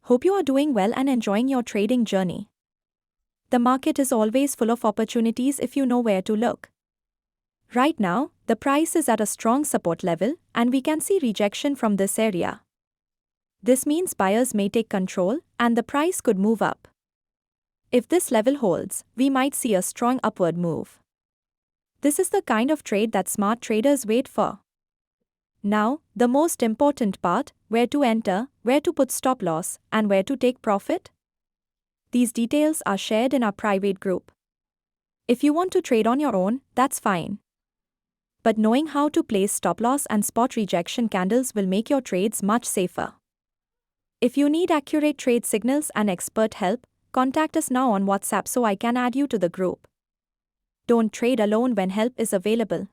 Hope you are doing well and enjoying your trading journey. The market is always full of opportunities if you know where to look. Right now, the price is at a strong support level, and we can see rejection from this area. This means buyers may take control, and the price could move up. If this level holds, we might see a strong upward move. This is the kind of trade that smart traders wait for. Now, the most important part: where to enter, where to put stop loss, and where to take profit. These details are shared in our private group. If you want to trade on your own, that's fine. But knowing how to place stop loss and spot rejection candles will make your trades much safer. If you need accurate trade signals and expert help, contact us now on WhatsApp so I can add you to the group. Don't trade alone when help is available.